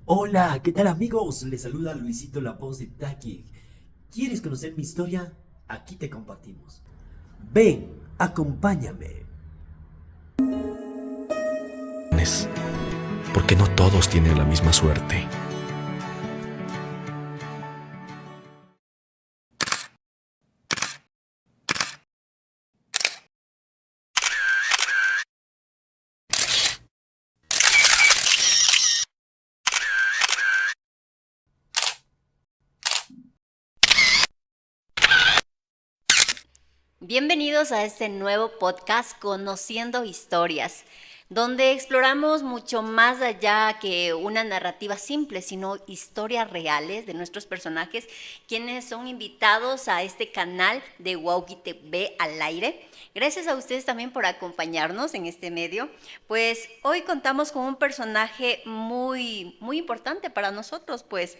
Hola, ¿qué tal amigos? Les saluda Luisito la voz de Taki. ¿Quieres conocer mi historia? Aquí te compartimos. Ven, acompáñame. Porque no todos tienen la misma suerte. Bienvenidos a este nuevo podcast Conociendo Historias, donde exploramos mucho más allá que una narrativa simple, sino historias reales de nuestros personajes, quienes son invitados a este canal de Wauki TV al aire. Gracias a ustedes también por acompañarnos en este medio, pues hoy contamos con un personaje muy importante para nosotros, pues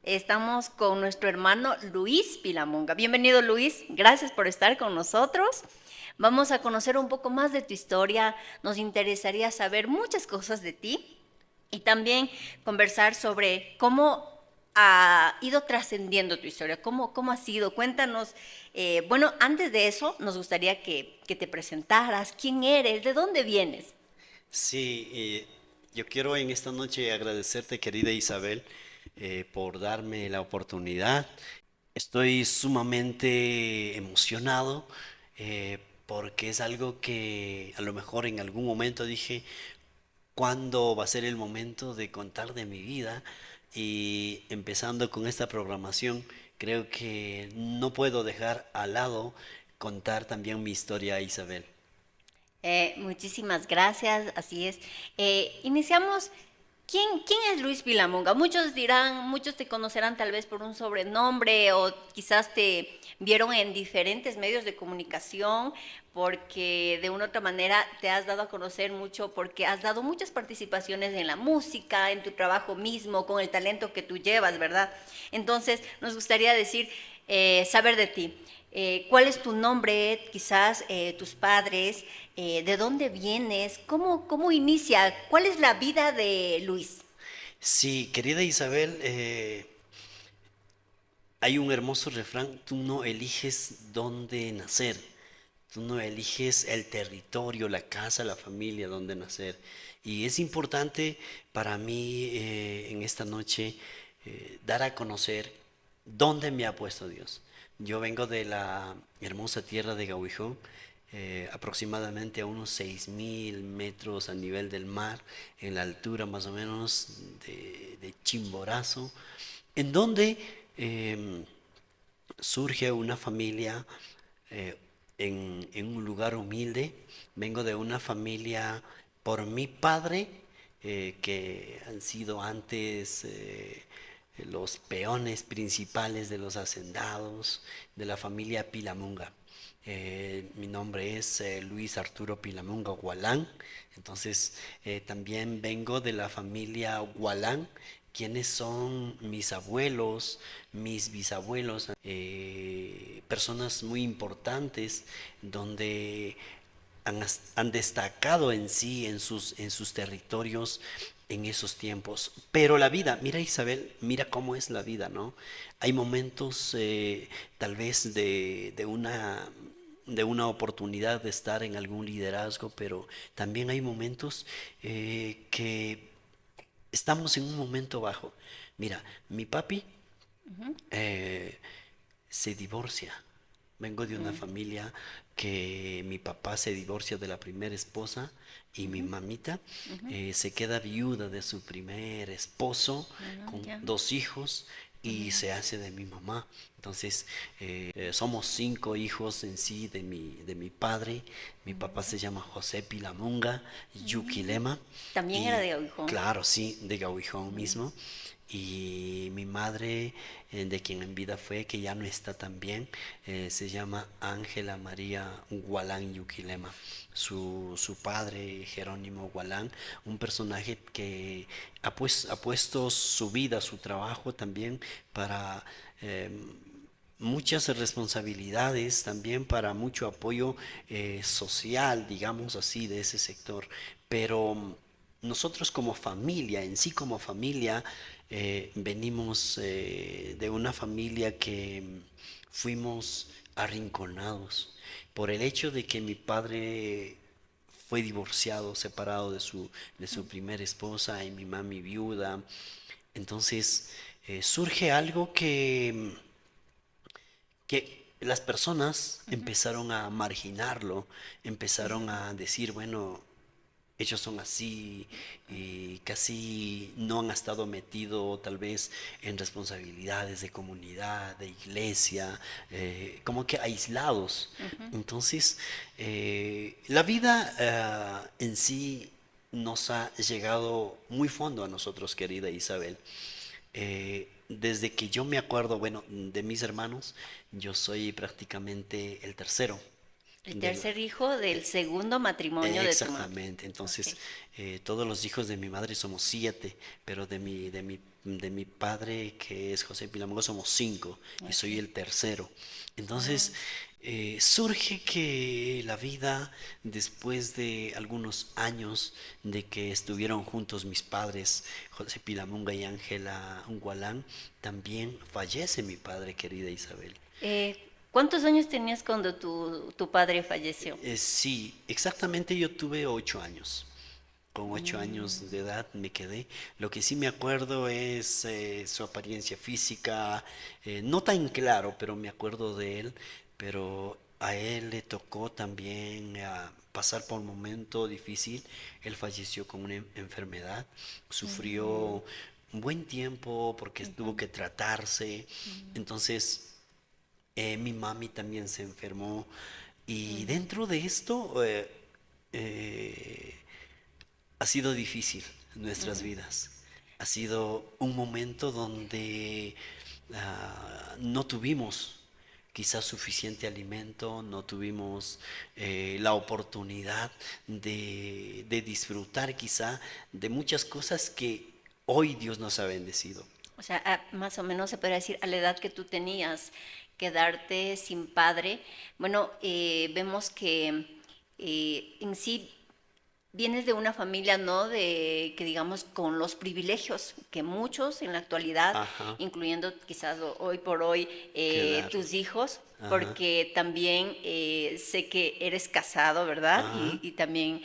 estamos con nuestro hermano Luis Pilamonga. Bienvenido, Luis, gracias por estar con nosotros. Vamos a conocer un poco más de tu historia, nos interesaría saber muchas cosas de ti y también conversar sobre cómo ha ido trascendiendo tu historia, cómo ha sido. Cuéntanos, bueno, antes de eso nos gustaría que te presentaras, quién eres, de dónde vienes. Sí, yo quiero en esta noche agradecerte, querida Isabel, por darme la oportunidad. Estoy sumamente emocionado porque es algo que a lo mejor en algún momento dije, ¿cuándo va a ser el momento de contar de mi vida? Y empezando con esta programación, creo que no puedo dejar al lado contar también mi historia, Isabel. Muchísimas gracias, así es. Iniciamos. ¿Quién es Luis Vilamonga? Muchos dirán, muchos te conocerán tal vez por un sobrenombre o quizás te vieron en diferentes medios de comunicación porque de una u otra manera te has dado a conocer mucho porque has dado muchas participaciones en la música, en tu trabajo mismo, con el talento que tú llevas, ¿verdad? Entonces nos gustaría decir, saber de ti. ¿Cuál es tu nombre? Quizás tus padres, ¿de dónde vienes? ¿Cómo inicia? ¿Cuál es la vida de Luis? Sí, querida Isabel, hay un hermoso refrán, tú no eliges dónde nacer, tú no eliges el territorio, la casa, la familia donde nacer. Y es importante para mí en esta noche dar a conocer dónde me ha puesto Dios. Yo vengo de la hermosa tierra de Gauijón, aproximadamente a unos 6000 metros a nivel del mar, en la altura más o menos de Chimborazo, en donde em, surge una familia eh, en un lugar humilde. Vengo de una familia por mi padre, que han sido antes los peones principales de los hacendados de la familia Pilamunga. Mi nombre es Luis Arturo Pilamunga Gualán, entonces también vengo de la familia Gualán, quienes son mis abuelos, mis bisabuelos, personas muy importantes donde han destacado en sí, en sus territorios en esos tiempos. Pero la vida, mira Isabel, mira cómo es la vida, ¿no? Hay momentos tal vez de una oportunidad de estar en algún liderazgo, pero también hay momentos que estamos en un momento bajo. Mira, mi papi eh, se divorcia. Vengo de una familia que mi papá se divorcia de la primera esposa y mi mamita se queda viuda de su primer esposo Bueno, con ya. 2 hijos y se hace de mi mamá. Entonces, somos 5 hijos en sí de mi padre. Mi papá se llama José Pilamunga Yuquilema También era y de Oijón. claro, sí, de Gauijón mismo. Y mi madre, de quien en vida fue, que ya no está tan bien, se llama Ángela María Gualán Yuquilema. Su padre, Jerónimo Gualán, un personaje que ha puesto su vida, su trabajo también para muchas responsabilidades, también para mucho apoyo social, digamos así, de ese sector. Pero nosotros como familia, en sí como familia, venimos de una familia que fuimos arrinconados por el hecho de que mi padre fue divorciado, separado de su primera esposa y mi mami viuda. Entonces surge algo que las personas empezaron a marginarlo, empezaron a decir, bueno, ellos son así y casi no han estado metidos tal vez en responsabilidades de comunidad, de iglesia, como que aislados. Entonces, la vida en sí nos ha llegado muy fondo a nosotros, querida Isabel. Desde que yo me acuerdo, bueno, de mis hermanos, yo soy prácticamente el tercero. El de la- tercer hijo del segundo matrimonio de tu mamá. Exactamente, entonces Ok. todos los hijos de mi madre somos 7, pero de mi padre, que es José Pilamongo, somos 5 y soy Ok. el tercero. Entonces surge que la vida, después de algunos años de que estuvieron juntos mis padres, José Pilamonga y Ángela Ungualán, también fallece mi padre, querida Isabel. ¿Cuántos años tenías cuando tu padre falleció? Sí, exactamente yo tuve 8 años. Con 8 años de edad me quedé. Lo que sí me acuerdo es su apariencia física, no tan claro, pero me acuerdo de él. Pero a él le tocó también pasar por un momento difícil. Él falleció con una enfermedad, sufrió un buen tiempo porque tuvo que tratarse. Entonces mi mami también se enfermó y dentro de esto eh, ha sido difícil nuestras vidas. Ha sido un momento donde no tuvimos quizás suficiente alimento, no tuvimos la oportunidad de disfrutar quizá de muchas cosas que hoy Dios nos ha bendecido. O sea, más o menos se podría decir a la edad que tú tenías, quedarte sin padre. Bueno, vemos que en sí vienes de una familia, ¿no? De que digamos con los privilegios que muchos en la actualidad, Ajá, incluyendo quizás hoy por hoy claro. tus hijos, Ajá, porque también sé que eres casado, ¿verdad? ajá. Y también,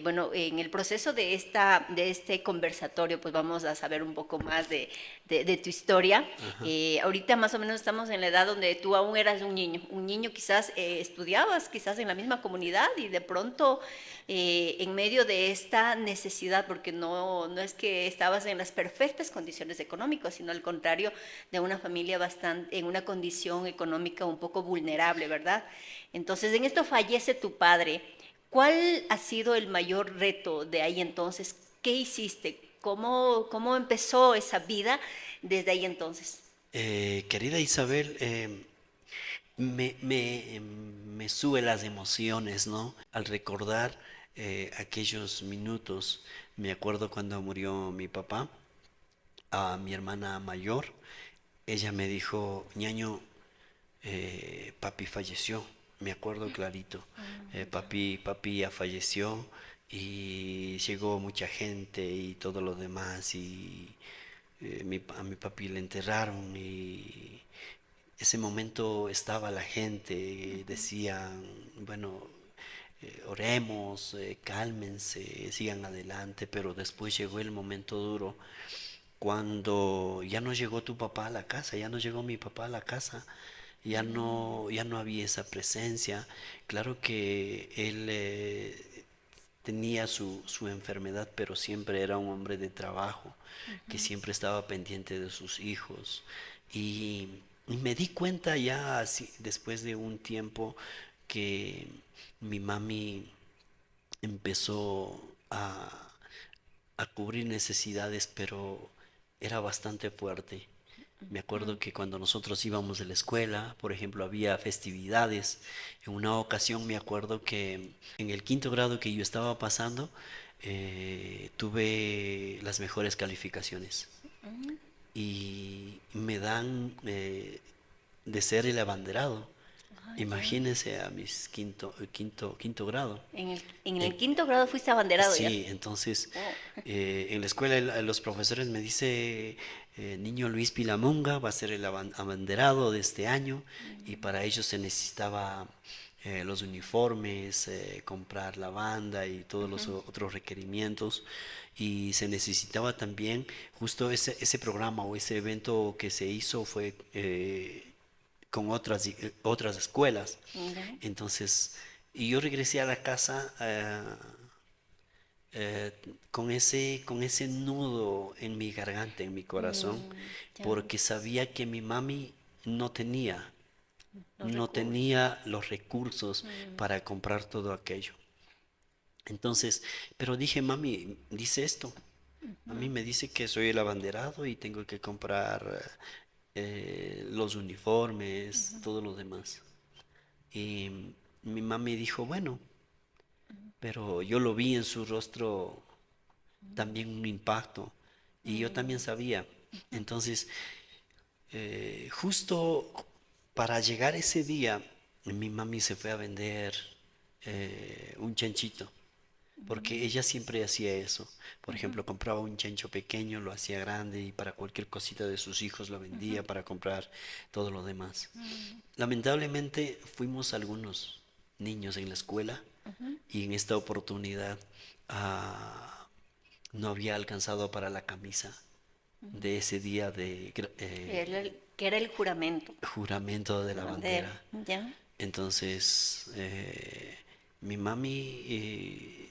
bueno, en el proceso de este conversatorio, pues vamos a saber un poco más de tu historia. Ahorita más o menos estamos en la edad donde tú aún eras un niño quizás estudiabas, quizás en la misma comunidad y de pronto en medio de esta necesidad, porque no es que estabas en las perfectas condiciones económicas, sino al contrario, de una familia bastante, en una condición económica un poco vulnerable, ¿verdad? Entonces, en esto fallece tu padre. ¿Cuál ha sido el mayor reto de ahí entonces? ¿Qué hiciste? ¿Cómo empezó esa vida desde ahí entonces? Querida Isabel, me sube las emociones, ¿no? Al recordar aquellos minutos, me acuerdo cuando murió mi papá, a mi hermana mayor, ella me dijo, ñaño, papi falleció, me acuerdo clarito, papi ya falleció y llegó mucha gente y todo lo demás y a mi papi le enterraron y ese momento estaba la gente, decían, bueno, oremos, cálmense, sigan adelante, pero después llegó el momento duro cuando ya no llegó tu papá a la casa, ya no llegó mi papá a la casa, ya no había esa presencia. Claro que él tenía su enfermedad, pero siempre era un hombre de trabajo, que siempre estaba pendiente de sus hijos. Y me di cuenta ya después de un tiempo que mi mami empezó a cubrir necesidades, pero era bastante fuerte. Me acuerdo que cuando nosotros íbamos de la escuela, por ejemplo, había festividades. En una ocasión me acuerdo que en el quinto grado que yo estaba pasando, tuve las mejores calificaciones y me dan de ser el abanderado. Imagínense a mis quinto grado. En el quinto grado fuiste abanderado ya. Sí, entonces Oh. en la escuela los profesores me dice, niño Luis Pilamonga va a ser el abanderado de este año y para ello se necesitaba los uniformes, comprar la banda y todos los otros requerimientos y se necesitaba también justo ese programa o ese evento que se hizo fue con otras escuelas. Ya. Entonces, y yo regresé a la casa eh, con ese nudo en mi garganta, en mi corazón, Ya. porque sabía que mi mami no tenía, Los no recursos. tenía los recursos para comprar todo aquello. Entonces, pero dije, mami, dice esto. A mí me dice que soy el abanderado y tengo que comprar los uniformes, todo lo demás. Y mi mami dijo, bueno, pero yo lo vi en su rostro también un impacto y yo también sabía. Entonces, justo para llegar ese día, mi mami se fue a vender un chanchito, porque ella siempre hacía eso. Por ejemplo, compraba un chancho pequeño, lo hacía grande y para cualquier cosita de sus hijos lo vendía para comprar todo lo demás. Lamentablemente fuimos algunos niños en la escuela y en esta oportunidad ah, no había alcanzado para la camisa de ese día de Que era el juramento. juramento de La la bandera. bandera. Ya. Entonces, mi mami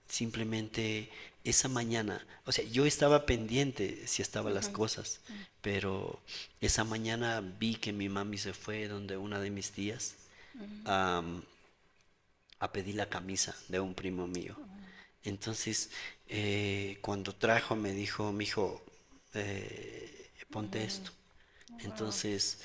simplemente esa mañana, o sea, yo estaba pendiente si estaban las cosas, pero esa mañana vi que mi mami se fue donde una de mis tías am, a pedir la camisa de un primo mío. Entonces, cuando trajo me dijo, mijo, ponte esto. Entonces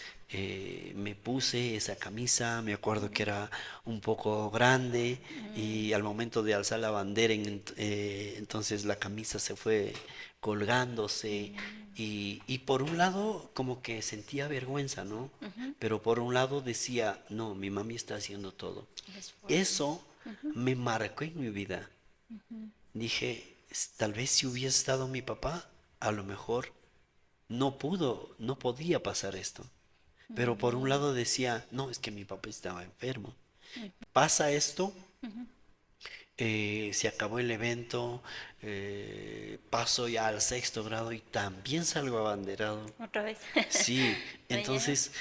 me puse esa camisa, me acuerdo que era un poco grande y al momento de alzar la bandera, entonces la camisa se fue colgándose y por un lado como que sentía vergüenza, ¿no? Pero por un lado decía, no, mi mami está haciendo todo. El esfuerzo. Eso me marcó en mi vida. Dije, tal vez si hubiese estado mi papá, a lo mejor no podía pasar esto. Pero por un lado decía, no, es que mi papá estaba enfermo. Pasa esto, se acabó el evento, paso ya al sexto grado y también salgo abanderado. Otra vez. Sí, Ya. entonces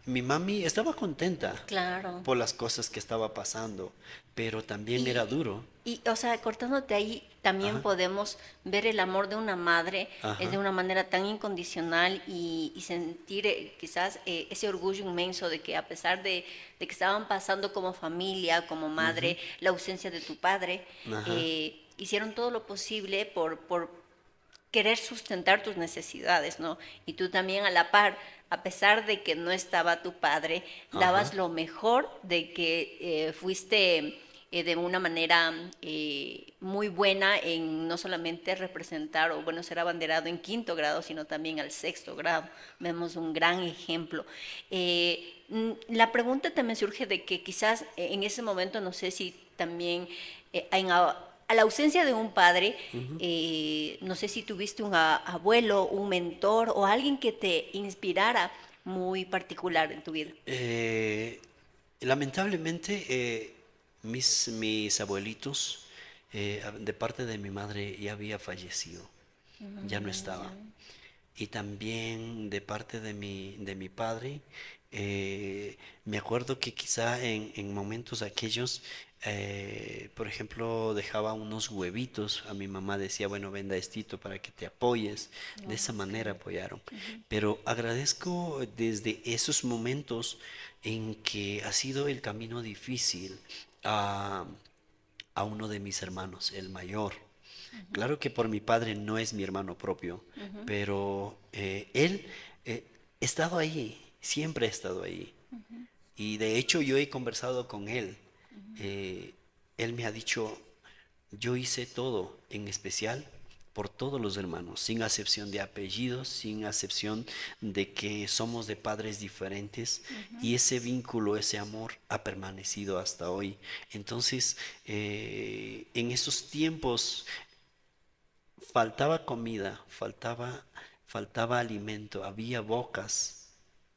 mi mami estaba contenta Claro. por las cosas que estaba pasando, pero también Y, era duro. o sea, cortándote ahí, también Ajá, podemos ver el amor de una madre de ajá, una manera tan incondicional y sentir quizás ese orgullo inmenso de que a pesar de que estaban pasando como familia, como madre, la ausencia de tu padre, ajá, hicieron todo lo posible por querer sustentar tus necesidades, ¿no? Y tú también a la par, a pesar de que no estaba tu padre, dabas ajá, lo mejor de que fuiste de una manera muy buena en no solamente representar o bueno ser abanderado en quinto grado, sino también al sexto grado. Vemos un gran ejemplo. La pregunta también surge de que quizás en ese momento, no sé si también a la ausencia de un padre, no sé si tuviste un abuelo, un mentor o alguien que te inspirara muy particular en tu vida. Eh, lamentablemente, mis abuelitos, de parte de mi madre, ya había fallecido, ya no estaba. Y también de parte de mi padre, me acuerdo que quizá en momentos aquellos, por ejemplo, dejaba unos huevitos, a mi mamá decía, bueno, venda estito para que te apoyes, de esa manera apoyaron. Pero agradezco desde esos momentos en que ha sido el camino difícil a, a uno de mis hermanos, el mayor. Claro que por mi padre no es mi hermano propio, pero él ha estado ahí, siempre ha estado ahí. Y de hecho yo he conversado con él. Eh, Él me ha dicho, yo hice todo, en especial por todos los hermanos, sin acepción de apellidos, sin acepción de que somos de padres diferentes, y ese vínculo, ese amor ha permanecido hasta hoy. Entonces, en esos tiempos faltaba comida, faltaba alimento, había bocas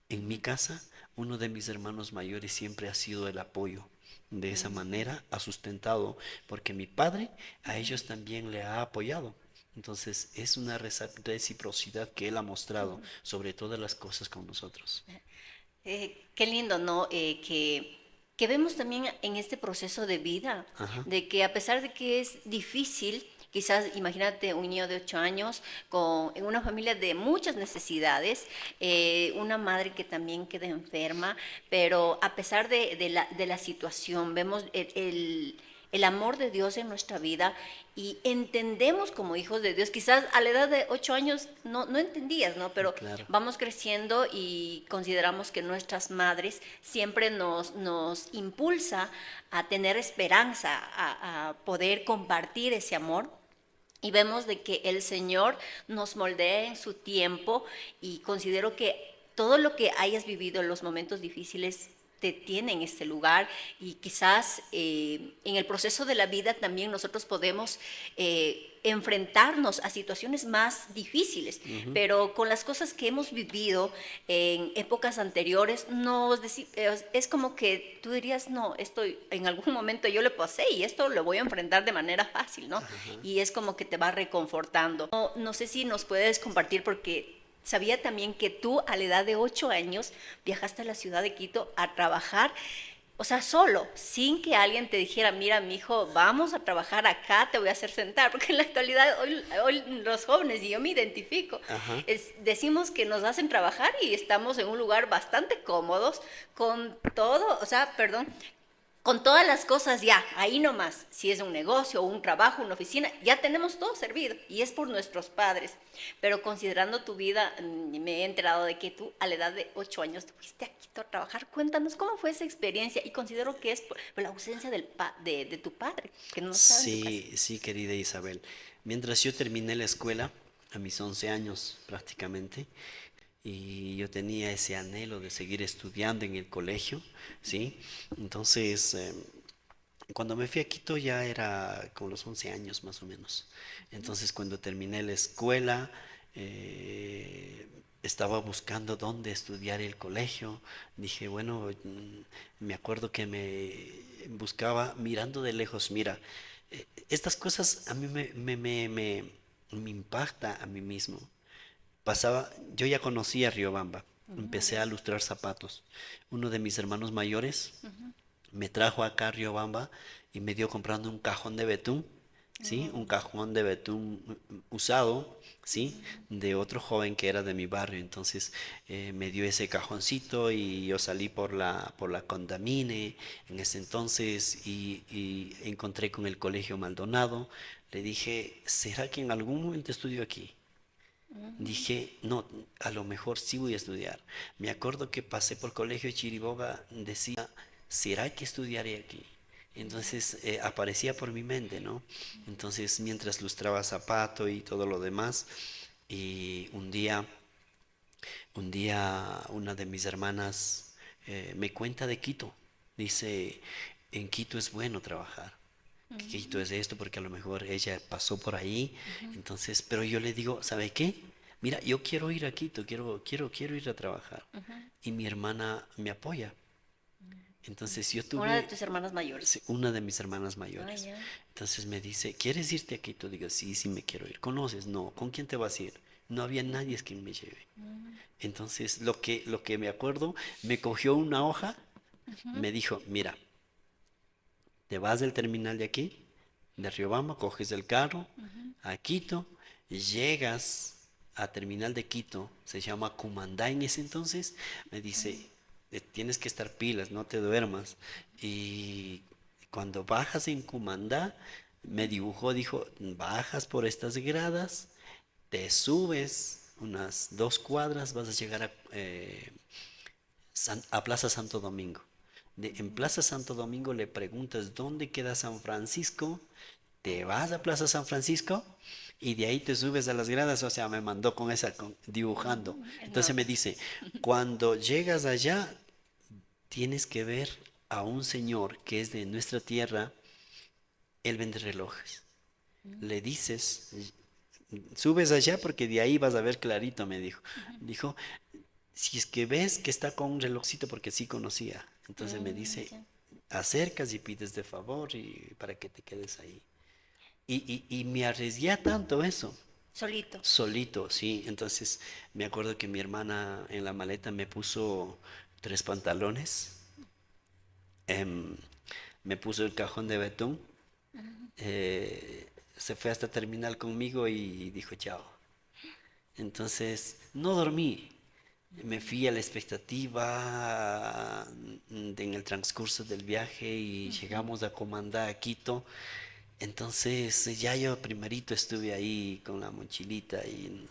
en mi casa. Uno de mis hermanos mayores siempre ha sido el apoyo. De esa manera ha sustentado, porque mi padre a ellos también le ha apoyado. Entonces es una reciprocidad que él ha mostrado sobre todas las cosas con nosotros. Qué lindo, ¿no? Que vemos también en este proceso de vida, Ajá. de que a pesar de que es difícil, quizás imagínate un niño de 8 años en una familia de muchas necesidades, una madre que también queda enferma, pero a pesar de la situación, vemos el amor de Dios en nuestra vida y entendemos como hijos de Dios. Quizás a la edad de 8 años no entendías, ¿no? Pero Claro. vamos creciendo y consideramos que nuestras madres siempre nos impulsa a tener esperanza, a poder compartir ese amor. Y vemos de que el Señor nos moldea en su tiempo, y considero que todo lo que hayas vivido en los momentos difíciles te tiene en este lugar, y quizás en el proceso de la vida también nosotros podemos enfrentarnos a situaciones más difíciles, pero con las cosas que hemos vivido en épocas anteriores, es como que tú dirías, no, esto en algún momento yo lo pasé y esto lo voy a enfrentar de manera fácil, ¿no? Y es como que te va reconfortando. No sé si nos puedes compartir, porque sabía también que tú a la edad de 8 años viajaste a la ciudad de Quito a trabajar, o sea, solo, sin que alguien te dijera, mira, mi hijo, vamos a trabajar acá, te voy a hacer sentar, porque en la actualidad, hoy los jóvenes, y yo me identifico, Ajá. decimos que nos hacen trabajar y estamos en un lugar bastante cómodos, con todo, o sea, perdón, con todas las cosas ya, ahí nomás, si es un negocio, un trabajo, una oficina, ya tenemos todo servido, y es por nuestros padres. Pero considerando tu vida, me he enterado de que tú a la edad de 8 años te fuiste a Quito a trabajar. Cuéntanos cómo fue esa experiencia, y considero que es por la ausencia de tu padre, que no estaba en tu casa. Sí, sí, querida Isabel. Mientras yo terminé la escuela, a mis 11 años prácticamente, y yo tenía ese anhelo de seguir estudiando en el colegio, ¿sí? Entonces, cuando me fui a Quito ya era con los 11 años más o menos. Entonces, cuando terminé la escuela, estaba buscando dónde estudiar el colegio. Dije, bueno, me acuerdo que me buscaba mirando de lejos. Mira, estas cosas a mí me impacta a mí mismo. Yo ya conocía Riobamba, empecé a lustrar zapatos. Uno de mis hermanos mayores me trajo acá a Riobamba y me dio comprando un cajón de betún, ¿sí? Un cajón de betún usado, ¿sí? De otro joven que era de mi barrio. Entonces me dio ese cajoncito y yo salí por la Condamine en ese entonces, y encontré con el Colegio Maldonado. Le dije, ¿será que en algún momento estudio aquí? Dije, no, a lo mejor sí voy a estudiar. Me acuerdo que pasé por Colegio Chiriboga, decía, ¿será que estudiaré aquí? Entonces aparecía por mi mente, ¿no? Entonces, mientras lustraba zapato y todo lo demás, y un día una de mis hermanas me cuenta de Quito. Dice, en Quito es bueno trabajar. Quito es esto, porque a lo mejor ella pasó por ahí. Entonces, pero yo le digo, ¿sabe qué? Mira, yo quiero ir a Quito, quiero ir a trabajar. Y mi hermana me apoya. Entonces yo Una de tuve tus hermanas mayores. sí, una de mis hermanas Ah, mayores. ya. Entonces me dice, ¿quieres irte a Quito? Digo, sí, sí me quiero ir. ¿Conoces? No. ¿Con quién te vas a ir? No había nadie es quien me lleve. Entonces lo que me acuerdo, me cogió una hoja, me dijo, mira, te vas del terminal de aquí, de Riobamba, coges el carro a Quito, llegas a terminal de Quito, se llama Cumandá en ese entonces, me dice, tienes que estar pilas, no te duermas. Y cuando bajas en Cumandá, me dibujó, dijo, bajas por estas gradas, te subes unas 2 cuadras, vas a llegar a Plaza Santo Domingo. En Plaza Santo Domingo le preguntas dónde queda San Francisco, te vas a Plaza San Francisco y de ahí te subes a las gradas, o sea, me mandó con esa, dibujando. Entonces me Enorme. dice, cuando llegas allá, tienes que ver a un señor que es de nuestra tierra, él vende relojes. Le dices, subes allá porque de ahí vas a ver clarito, me dijo. Dijo, si es que ves que está con un relojcito, porque sí conocía. Entonces me dice, Ya. acercas y pides de favor y para que te quedes ahí. Y me arriesgué a tanto eso. Solito. Solito, sí. Entonces me acuerdo que mi hermana en la maleta me puso 3 pantalones, em, me puso el cajón de betún, se fue hasta terminal conmigo y dijo chao. Entonces no dormí. Me fui a la expectativa en el transcurso del viaje y llegamos a Comandá, a Quito. Entonces ya yo primerito estuve ahí con la mochilita y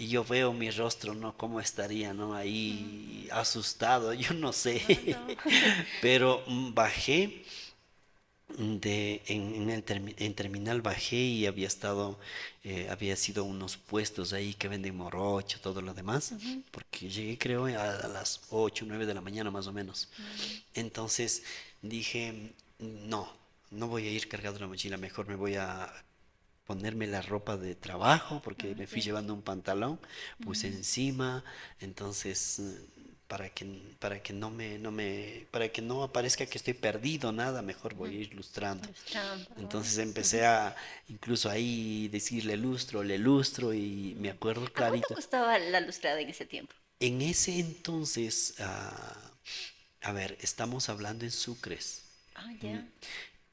yo veo mi rostro, ¿no? ¿Cómo estaría, ¿no? Ahí asustado, yo no sé. Claro. Pero bajé en terminal bajé y había estado, había sido unos puestos ahí que venden morocho, todo lo demás, porque llegué creo a las 8 9 de la mañana más o menos. Entonces dije, no, no voy a ir cargando la mochila, mejor me voy a ponerme la ropa de trabajo porque me fui Ya. llevando un pantalón, puse encima, entonces para que para que no aparezca que estoy perdido, nada, mejor voy a ir lustrando. Mostrando. Entonces empecé a incluso ahí decirle lustro, le lustro y me acuerdo ¿A cuánto clarito. costaba la lustrada en ese tiempo? En ese entonces, a ver, estamos hablando en sucres. Ah, Mm, ya.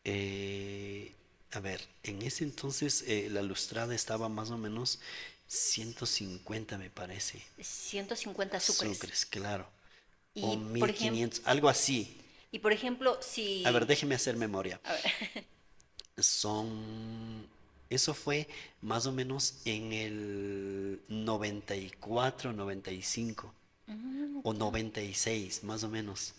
eh, a ver, en ese entonces la lustrada estaba más o menos 150 me parece. 150 sucres. Sucres, claro. O Y por mil ejemplo, quinientos algo así. A ver, si... déjeme hacer memoria. A ver, Son... Eso fue más o menos en el 94, 95 o 96, más o menos.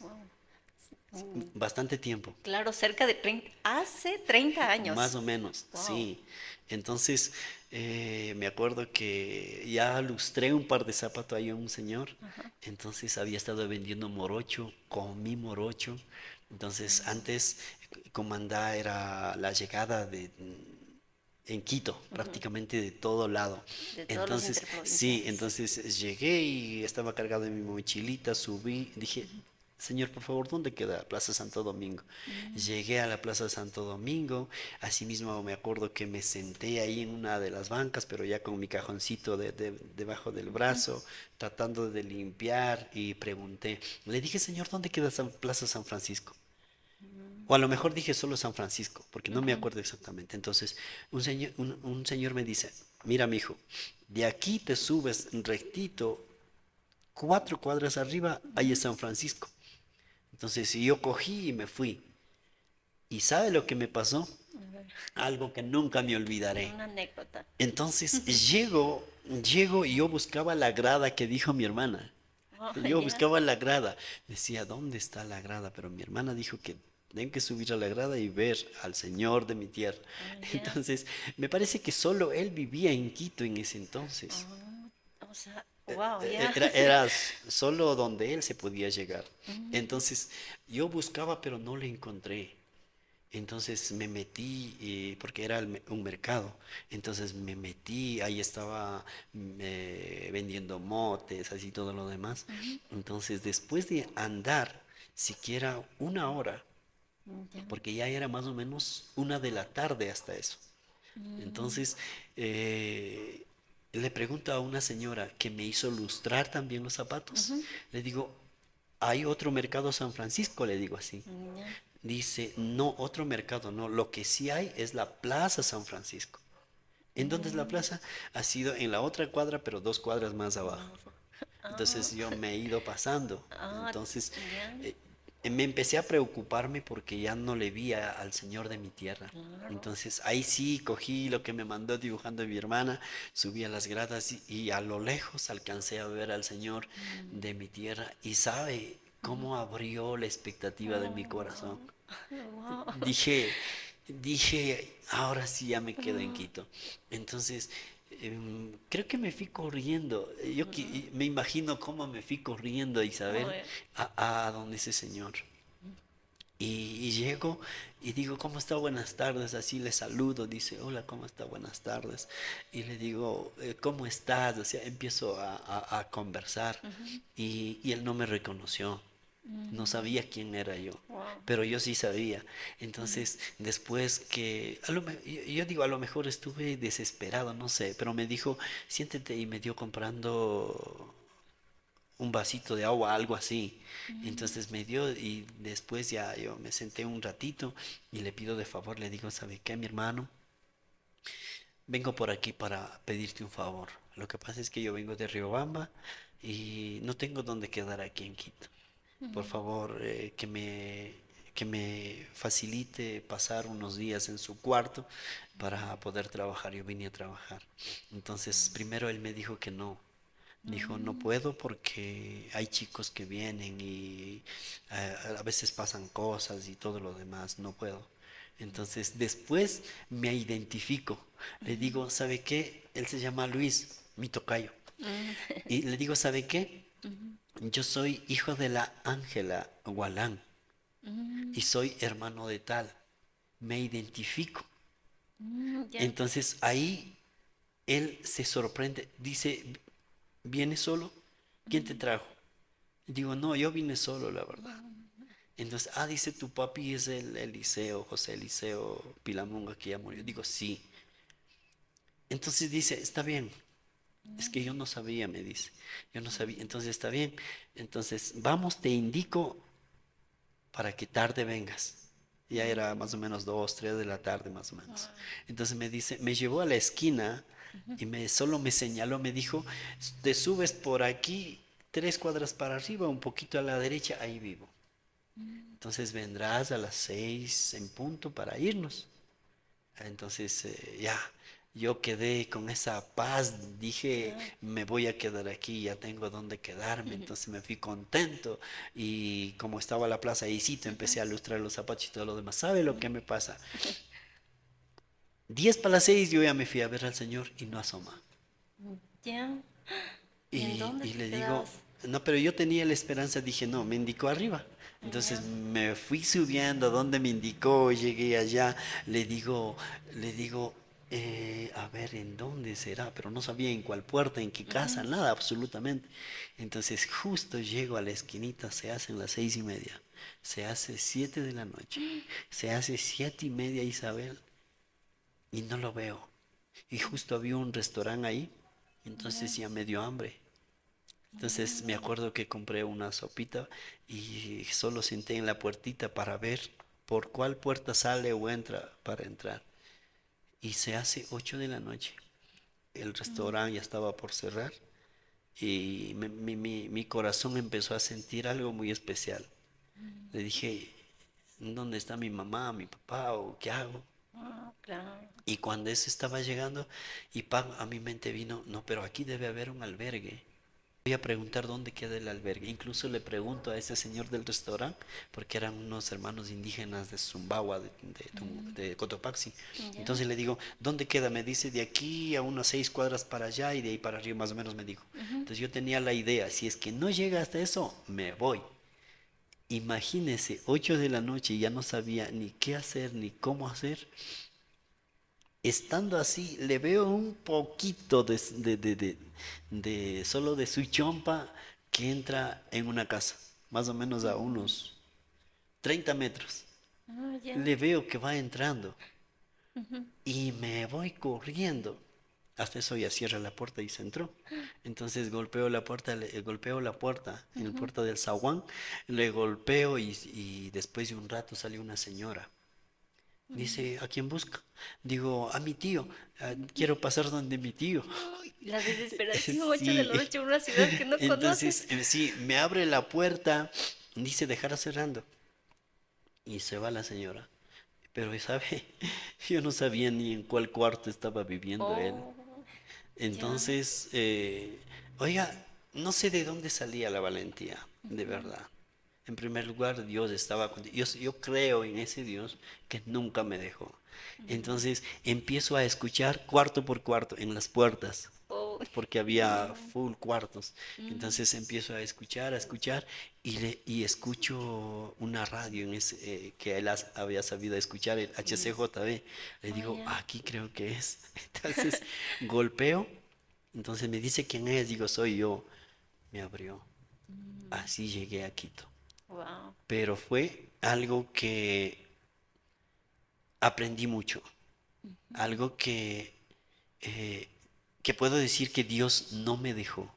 Bastante tiempo. claro, cerca de 30, hace 30 Más años. o menos, Wow. sí. Entonces, me acuerdo que ya lustré un par de zapatos ahí a un señor. Entonces había estado vendiendo morocho, comí morocho. Entonces, antes, Comandá era la llegada en Quito, prácticamente de todo lado. De todos los Entonces, sí, interprovinciales. entonces llegué y estaba cargado en mi mochilita, subí, dije, señor, por favor, ¿dónde queda Plaza Santo Domingo? Llegué a la Plaza Santo Domingo, asimismo me acuerdo que me senté ahí en una de las bancas, pero ya con mi cajoncito debajo del brazo, tratando de limpiar y pregunté, le dije, señor, ¿dónde queda Plaza San Francisco? O a lo mejor dije solo San Francisco, porque no me acuerdo exactamente. Entonces, un señor me dice, mira, mijo, de aquí te subes rectito, 4 cuadras arriba, ahí es San Francisco. Entonces, yo cogí y me fui. ¿Y sabe lo que me pasó? Algo que nunca me olvidaré. Una anécdota. Entonces, llego y yo buscaba la grada que dijo mi hermana. Oh, Yo ya. buscaba la grada. Decía, ¿dónde está la grada? Pero mi hermana dijo que tengo que subir a la grada y ver al señor de mi tierra. Ya. Entonces, me parece que solo él vivía en Quito en ese entonces. O sea, wow, ya. Era solo donde él se podía llegar. Entonces, yo buscaba, pero no le encontré. Entonces me metí, porque era un mercado, entonces me metí, ahí estaba vendiendo motes, así todo lo demás. Entonces después de andar siquiera una hora, Ya. porque ya era más o menos 1 de la tarde hasta eso. Entonces le pregunto a una señora que me hizo lustrar también los zapatos, le digo, ¿hay otro mercado San Francisco? Le digo así. Ya. Dice, no, otro mercado, no. Lo que sí hay es la Plaza San Francisco. ¿En dónde es la plaza? Ha sido en la otra cuadra, pero 2 cuadras más abajo. Entonces yo me he ido pasando. Ah, Entonces ya. me empecé a preocuparme porque ya no le vi al señor de mi tierra. Entonces ahí sí cogí lo que me mandó dibujando mi hermana, subí a las gradas y a lo lejos alcancé a ver al señor de mi tierra y sabe cómo abrió la expectativa de mi corazón. Wow. Dije, dije, ahora sí ya me quedo en Quito. Entonces, creo que me fui corriendo. Me imagino cómo me fui corriendo, Isabel, Ay, a donde ese señor. Y llego y digo, ¿cómo está? Buenas tardes. Así le saludo. Dice, hola, ¿cómo está? Buenas tardes. Y le digo, ¿cómo estás? O sea, empiezo a conversar. Y él no me reconoció. No sabía quién era yo, wow. pero yo sí sabía. Entonces, después que, yo digo, a lo mejor estuve desesperado, no sé, pero me dijo, siéntete y me dio comprando un vasito de agua, algo así. Entonces me dio y después ya yo me senté un ratito y le pido de favor, le digo, ¿sabe qué, mi hermano? Vengo por aquí para pedirte un favor. Lo que pasa es que yo vengo de Riobamba y no tengo dónde quedar aquí en Quito. Por favor, que me facilite pasar unos días en su cuarto para poder trabajar. Yo vine a trabajar. Entonces, primero él me dijo que no. Dijo, no puedo porque hay chicos que vienen y a veces pasan cosas y todo lo demás, no puedo. Entonces después me identifico, le digo, ¿sabe qué? Él se llama Luis, mi tocayo. Y le digo, ¿sabe qué? Yo soy hijo de la Ángela Gualán y soy hermano de tal. Me identifico. Ya. Entonces ahí él se sorprende, dice, ¿vienes solo? ¿Quién te trajo? Digo, no, yo vine solo, la verdad. Entonces, dice, tu papi es el Eliseo, José Eliseo Pilamonga que ya murió. Digo, sí. Entonces dice, está bien. Es que yo no sabía, me dice. Yo no sabía. Entonces, está bien. Entonces, vamos, te indico para que tarde vengas. Ya era más o menos 2, 3 de la tarde, más o menos. Entonces me dice, me llevó a la esquina y solo me señaló, me dijo, te subes por aquí 3 cuadras para arriba, un poquito a la derecha, ahí vivo. Entonces vendrás a las 6 en punto para irnos. Entonces ya, yo quedé con esa paz, dije, me voy a quedar aquí, ya tengo dónde quedarme, entonces me fui contento y como estaba la plaza ahí, empecé a lustrar los zapatos y todo lo demás. ¿Sabe lo que me pasa? 10 para las 6 yo ya me fui a ver al Señor y no asoma. Ya. ¿Y en Y, dónde y te le digo, quedabas? no, pero yo tenía la esperanza, dije, no, me indicó arriba. Entonces Ya. me fui subiendo donde me indicó, llegué allá, le digo, a ver, ¿en dónde será? Pero no sabía en cuál puerta, en qué casa, nada, absolutamente. Entonces justo llego a la esquinita, se hacen las 6:30, se hace 7 de la noche, se hace 7:30, Isabel, y no lo veo. Y justo había un restaurante ahí, entonces ya me dio hambre. Entonces me acuerdo que compré una sopita y solo senté en la puertita para ver por cuál puerta sale o entra para entrar. Y se hace 8 de la noche. El restaurante ya estaba por cerrar y mi corazón empezó a sentir algo muy especial. Le dije, ¿dónde está mi mamá, mi papá o qué hago? Claro. Y cuando eso estaba llegando y a mi mente vino, no, pero aquí debe haber un albergue. Voy a preguntar dónde queda el albergue. Incluso le pregunto a ese señor del restaurante, porque eran unos hermanos indígenas de Sumbawa, de Cotopaxi. Ya. Entonces le digo, ¿dónde queda? Me dice, de aquí a unas 6 cuadras para allá y de ahí para arriba, más o menos me dijo. Entonces yo tenía la idea, si es que no llega hasta eso, me voy. Imagínese, 8 de la noche y ya no sabía ni qué hacer ni cómo hacer. Estando así, le veo un poquito solo de su chompa que entra en una casa, más o menos a unos 30 metros. Ya. Le veo que va entrando y me voy corriendo. Hasta eso ya cierra la puerta y se entró. Entonces golpeo la puerta en la puerta del zaguán, le golpeo y después de un rato sale una señora. Dice, ¿a quién busca? Digo, a mi tío. Quiero pasar donde mi tío. Ay, la desesperación, 8 de la Sí. noche en una ciudad que no conoces. Entonces, sí, me abre la puerta, dice, dejar cerrando. Y se va la señora. Pero, ¿sabe? Yo no sabía ni en cuál cuarto estaba viviendo él. Oh, ya. Entonces, oiga, no sé de dónde salía la valentía, de verdad. En primer lugar, Dios estaba contigo. Yo creo en ese Dios que nunca me dejó. Entonces empiezo a escuchar cuarto por cuarto en las puertas, Oh, porque había full cuartos. Entonces empiezo a escuchar y escucho una radio que él había sabido escuchar, el HCJB. Le digo, ya. aquí creo que es. Entonces golpeo, entonces me dice quién es, digo, soy yo. Me abrió. Así llegué a Quito. Wow. Pero fue algo que aprendí mucho, algo eh, que puedo decir que Dios no me dejó.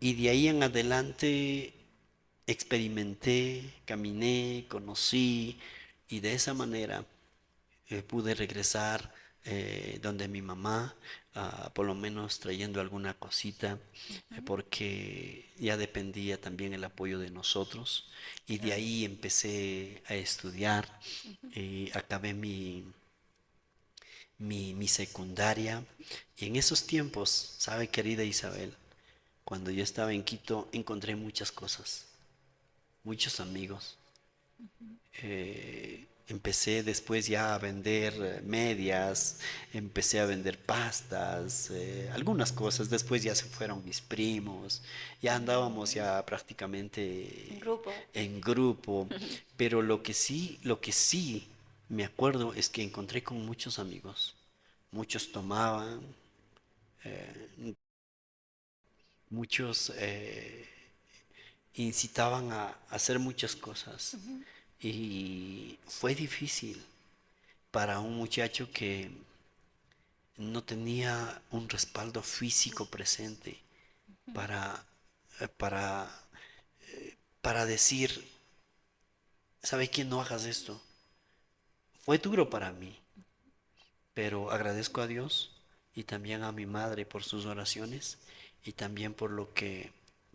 Y de ahí en adelante experimenté, caminé, conocí y de esa manera pude regresar donde mi mamá, por lo menos trayendo alguna cosita, porque ya dependía también el apoyo de nosotros. Y de ahí empecé a estudiar, acabé mi secundaria. Y en esos tiempos, sabe, querida Isabel, cuando yo estaba en Quito, encontré muchas cosas, muchos amigos. Empecé después ya a vender medias, empecé a vender pastas, algunas cosas. Después ya se fueron mis primos, ya andábamos ya En prácticamente grupo. en grupo. Pero lo que sí me acuerdo es que encontré con muchos amigos. Muchos tomaban, muchos incitaban a hacer muchas cosas. Y fue difícil para un muchacho que no tenía un respaldo físico presente para, eh, para, para decir, ¿sabe qué? No hagas esto. Fue duro para mí, pero agradezco a Dios y también a mi madre por sus oraciones y también por lo que,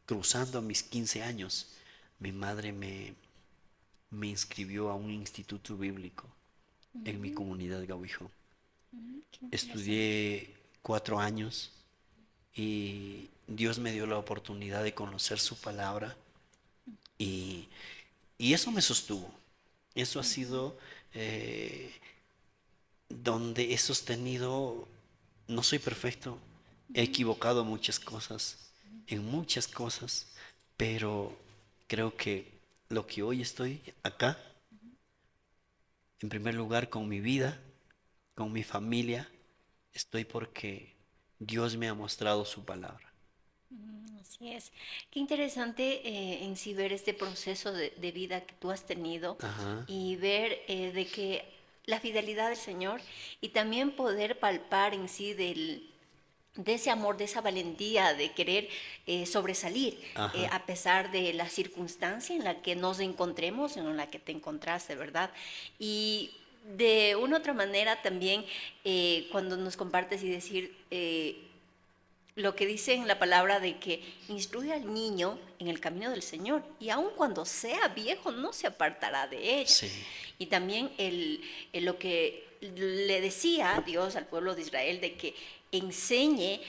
cruzando mis 15 años, mi madre me inscribió a un instituto bíblico en mi comunidad Gauijo. Qué interesante. Estudié 4 años y Dios me dio la oportunidad de conocer su palabra y, y eso me sostuvo. Eso ha sido eh, donde he sostenido, no soy perfecto, he equivocado en muchas cosas, pero creo que lo que hoy estoy acá, en primer lugar con mi vida, con mi familia, estoy porque Dios me ha mostrado su palabra. Así es. Qué interesante en sí ver este proceso de vida que tú has tenido Ajá, y ver de que la fidelidad del Señor y también poder palpar en sí de ese amor, de esa valentía de querer sobresalir ajá, a pesar de la circunstancia en la que nos encontremos, en la que te encontraste, ¿verdad? Y de una u otra manera también cuando nos compartes y decir lo que dice en la palabra de que instruye al niño en el camino del Señor y aun cuando sea viejo no se apartará de ella. sí, Y también lo que le decía Dios al pueblo de Israel de que enseñe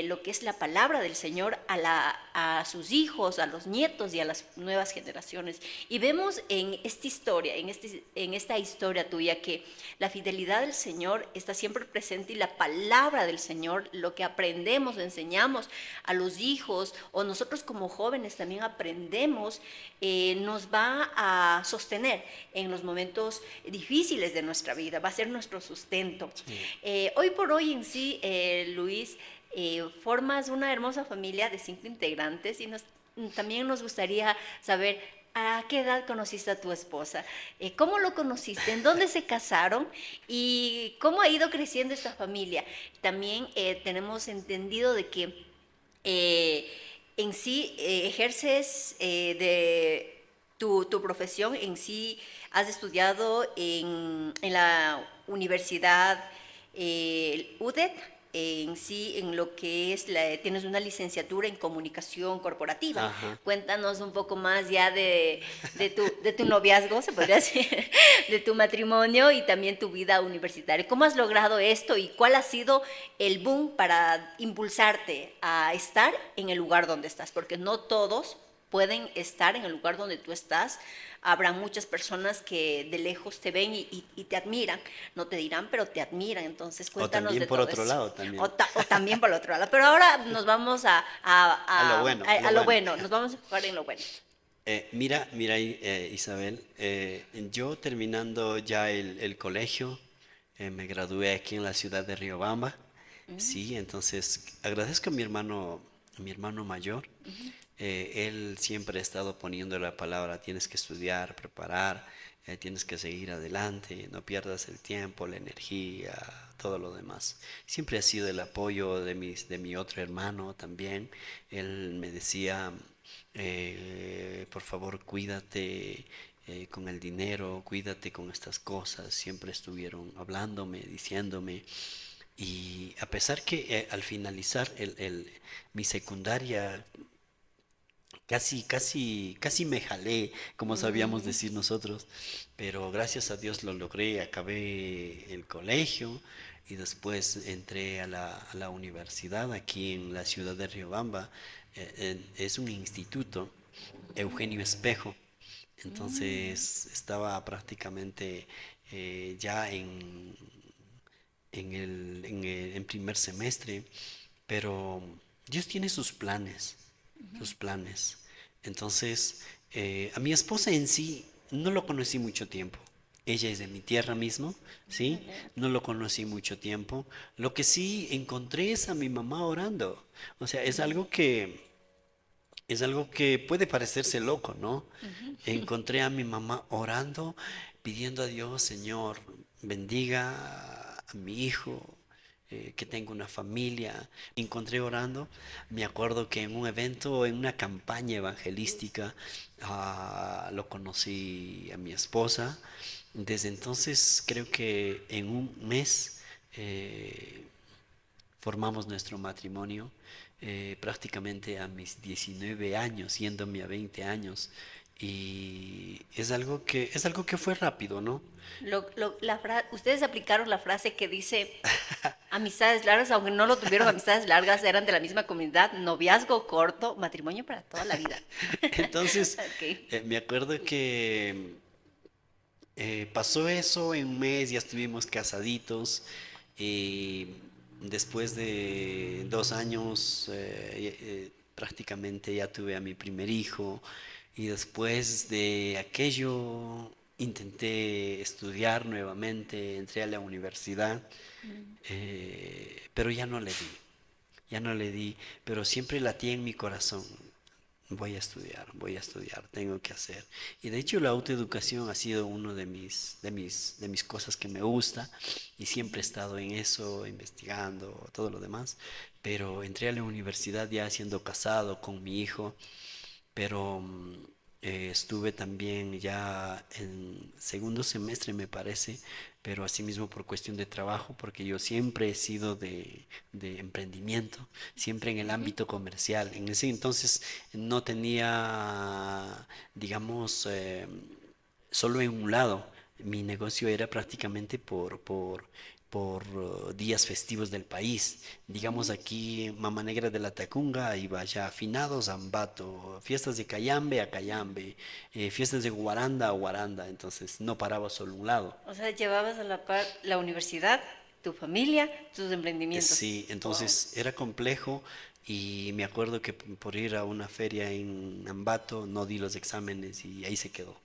lo que es la palabra del Señor a sus hijos, a los nietos y a las nuevas generaciones. Y vemos en esta historia, en esta historia tuya, que la fidelidad del Señor está siempre presente y la palabra del Señor, lo que aprendemos, enseñamos a los hijos o nosotros como jóvenes también aprendemos, nos va a sostener en los momentos difíciles de nuestra vida, va a ser nuestro sustento. sí. Hoy por hoy en sí, Luis, formas una hermosa familia de 5 integrantes y también nos gustaría saber a qué edad conociste a tu esposa, cómo lo conociste, en dónde se casaron y cómo ha ido creciendo esta familia. También tenemos entendido de que eh, en sí ejerces de tu profesión, en sí has estudiado en la universidad UDET, en sí, en lo que es, tienes una licenciatura en comunicación corporativa. Ajá. Cuéntanos un poco más ya de tu noviazgo, se podría decir, de tu matrimonio y también tu vida universitaria. ¿Cómo has logrado esto y cuál ha sido el boom para impulsarte a estar en el lugar donde estás? Porque no todos pueden estar en el lugar donde tú estás. Habrá muchas personas que de lejos te ven y te admiran, no te dirán, pero te admiran. Entonces O cuéntanos también de por todo otro eso. lado también. O también por el otro lado. Pero ahora nos vamos A lo bueno, a lo bueno, nos vamos a enfocar en lo bueno. Mira, Isabel, yo terminando ya el colegio, me gradué aquí en la ciudad de Riobamba, sí, entonces agradezco a mi hermano mayor. Él siempre ha estado poniendo la palabra: tienes que estudiar, preparar, tienes que seguir adelante, no pierdas el tiempo, la energía, todo lo demás. Siempre ha sido el apoyo de mi otro hermano también. Él me decía, por favor, cuídate con el dinero, cuídate con estas cosas. Siempre estuvieron hablándome, diciéndome. Y a pesar que al finalizar mi secundaria, casi me jalé, como sabíamos decir nosotros, pero gracias a Dios lo logré, acabé el colegio y después entré a la universidad aquí en la ciudad de Riobamba. Es un instituto, Eugenio Espejo. Entonces estaba prácticamente ya en primer semestre, pero Dios tiene sus planes, sus planes. Entonces, a mi esposa en sí no lo conocí mucho tiempo. Ella es de mi tierra mismo, ¿sí? No lo conocí mucho tiempo. Lo que sí encontré es a mi mamá orando. O sea, es algo que puede parecerse loco, ¿no? Encontré a mi mamá orando, pidiendo a Dios: Señor, bendiga a mi hijo, que tenga una familia. Encontré orando. Me acuerdo que en un evento, en una campaña evangelística, lo conocí a mi esposa. Desde entonces creo que en un mes formamos nuestro matrimonio, prácticamente a mis 19 años, yéndome a 20 años. Y es algo que fue rápido, ¿no? Ustedes aplicaron la frase que dice amistades largas, aunque no lo tuvieron amistades largas, eran de la misma comunidad, noviazgo corto, matrimonio para toda la vida. Entonces, Ok. me acuerdo que pasó eso en un mes, ya estuvimos casaditos. Y después de 2 años, prácticamente ya tuve a mi primer hijo. Y después de aquello intenté estudiar nuevamente, entré a la universidad, pero ya no le di, pero siempre latía en mi corazón: voy a estudiar, tengo que hacer. Y de hecho la autoeducación ha sido uno de mis cosas que me gusta, y siempre he estado en eso, investigando, todo lo demás. Pero entré a la universidad ya siendo casado con mi hijo, pero estuve también ya en segundo semestre, me parece, pero asimismo por cuestión de trabajo, porque yo siempre he sido de emprendimiento, siempre en el ámbito comercial. En ese entonces no tenía, digamos, solo en un lado. Mi negocio era prácticamente por días festivos del país. Digamos aquí, Mama Negra de la Tacunga, iba ya finados a Ambato, fiestas de Cayambe a Cayambe, fiestas de Guaranda a Guaranda. Entonces no paraba solo un lado. O sea, llevabas a la par la universidad, tu familia, tus emprendimientos. Sí, Wow. entonces era complejo. Y me acuerdo que por ir a una feria en Ambato no di los exámenes y ahí se quedó.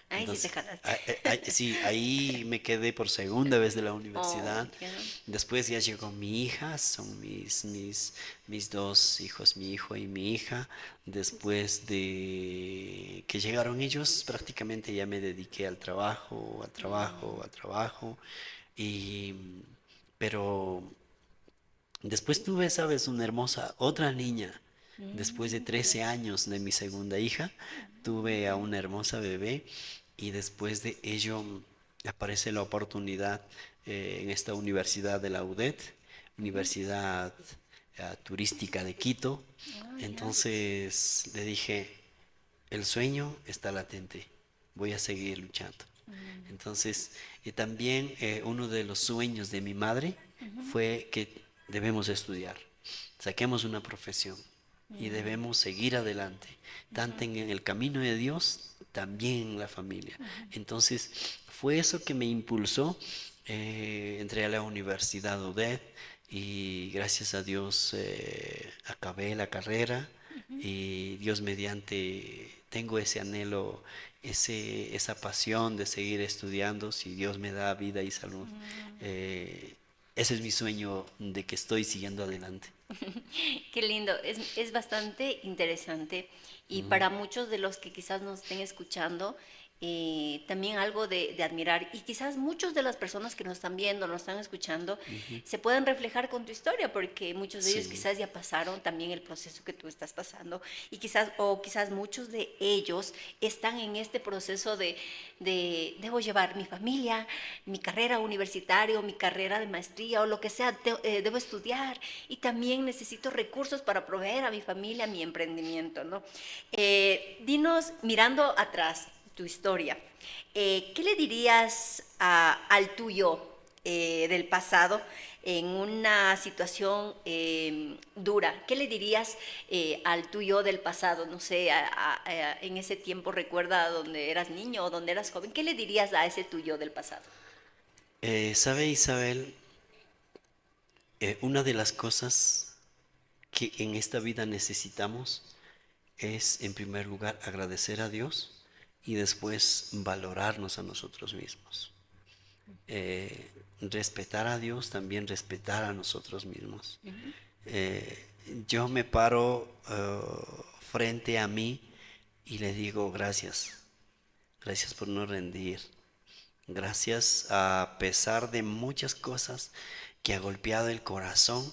Ay, sí te Entonces, jalaste. sí, ahí me quedé por segunda vez de la Oh, universidad. entiendo. Después ya llegó mi hija, son mis dos hijos, mi hijo y mi hija. Después de que llegaron ellos, prácticamente ya me dediqué al trabajo, al trabajo, al trabajo. Y, pero después tuve, sabes, una hermosa otra niña. Después de 13 años de mi segunda hija, tuve a una hermosa bebé. Y después de ello aparece la oportunidad en esta universidad de la UDET, Universidad Turística de Quito. Ah, ya. Entonces le dije: el sueño está latente, voy a seguir luchando. Entonces, también uno de los sueños de mi madre fue que debemos estudiar, saquemos una profesión. y debemos seguir adelante, tanto en el camino de Dios, también en la familia. Entonces, fue eso que me impulsó. Entré a la Universidad UDED y gracias a Dios acabé la carrera y Dios mediante tengo ese anhelo, esa pasión de seguir estudiando, si Dios me da vida y salud. Ese es mi sueño de que estoy siguiendo adelante. Qué lindo, es bastante interesante y para muchos de los que quizás nos estén escuchando, también algo de admirar y quizás muchas de las personas que nos están viendo, nos están escuchando, se puedan reflejar con tu historia porque muchos de ellos Sí, quizás ya pasaron también el proceso que tú estás pasando y quizás, o quizás muchos de ellos están en este proceso de debo llevar mi familia, mi carrera universitaria o mi carrera de maestría o lo que sea, debo estudiar y también necesito recursos para proveer a mi familia, a mi emprendimiento, ¿no? Dinos, mirando atrás, tu historia, ¿qué le dirías al tuyo del pasado en una situación dura? ¿Qué le dirías al tuyo del pasado? No sé, en ese tiempo recuerda donde eras niño o donde eras joven. ¿Qué le dirías a ese tuyo del pasado? ¿Sabe Isabel? Una de las cosas que en esta vida necesitamos es, en primer lugar, agradecer a Dios y después valorarnos a nosotros mismos. Respetar a Dios, también respetar a nosotros mismos. Eh, yo me paro frente a mí y le digo gracias, gracias por no rendir, gracias a pesar de muchas cosas que ha golpeado el corazón,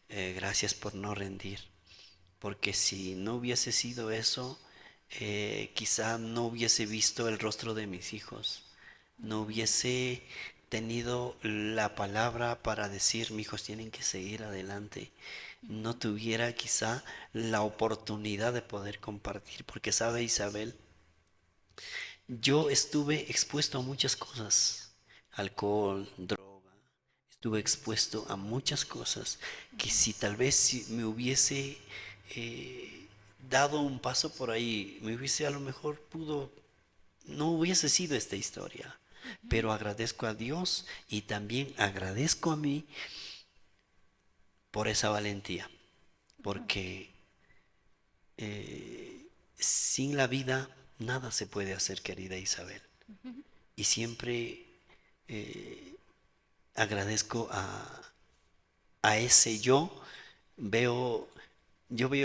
gracias por no rendir, porque si no hubiese sido eso, quizá no hubiese visto el rostro de mis hijos, no hubiese tenido la palabra para decir, mis hijos tienen que seguir adelante, no tuviera quizá la oportunidad de poder compartir, porque sabe Isabel, yo estuve expuesto a muchas cosas, alcohol, droga, estuve expuesto a muchas cosas que si tal vez si me hubiese dado un paso por ahí, me hubiese a lo mejor no hubiese sido esta historia. Pero agradezco a Dios y también agradezco a mí por esa valentía, porque sin la vida nada se puede hacer, querida Isabel. Y siempre agradezco a ese veo,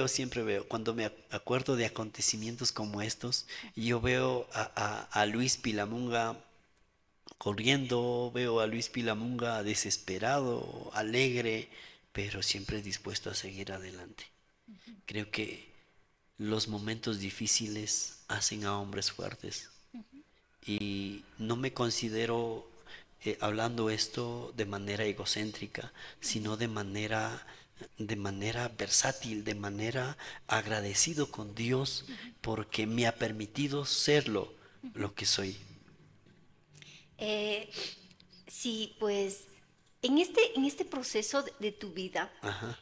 siempre veo, cuando me acuerdo de acontecimientos como estos, yo veo a Luis Pilamunga corriendo, veo a Luis Pilamunga desesperado, alegre, pero siempre dispuesto a seguir adelante. Creo que los momentos difíciles hacen a hombres fuertes y no me considero hablando esto de manera egocéntrica, sino de manera versátil, de manera agradecido con Dios porque me ha permitido serlo lo que soy. Eh, sí, pues en este proceso de tu vida, Ajá,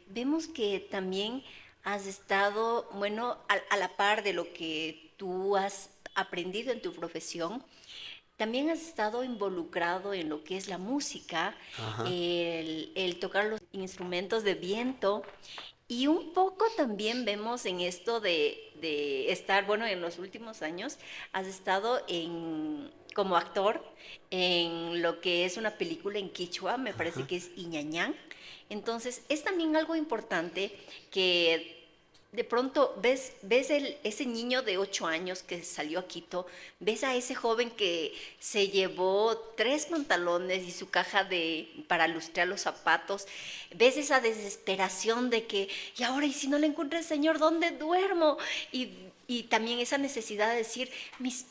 vemos que también has estado, bueno, a la par de lo que tú has aprendido en tu profesión, también has estado involucrado en lo que es la música, ajá, el tocar los instrumentos de viento y un poco también vemos en esto de estar, bueno, en los últimos años has estado como actor en lo que es una película en Quichua, me parece ajá. que es Iñañán. Entonces, es también algo importante que de pronto ves ese niño de 8 años que salió a Quito, ves a ese joven que se llevó 3 pantalones y su caja para lustrar los zapatos, ves esa desesperación de que, y ahora, y si no le encuentro el Señor, ¿dónde duermo? Y también esa necesidad de decir,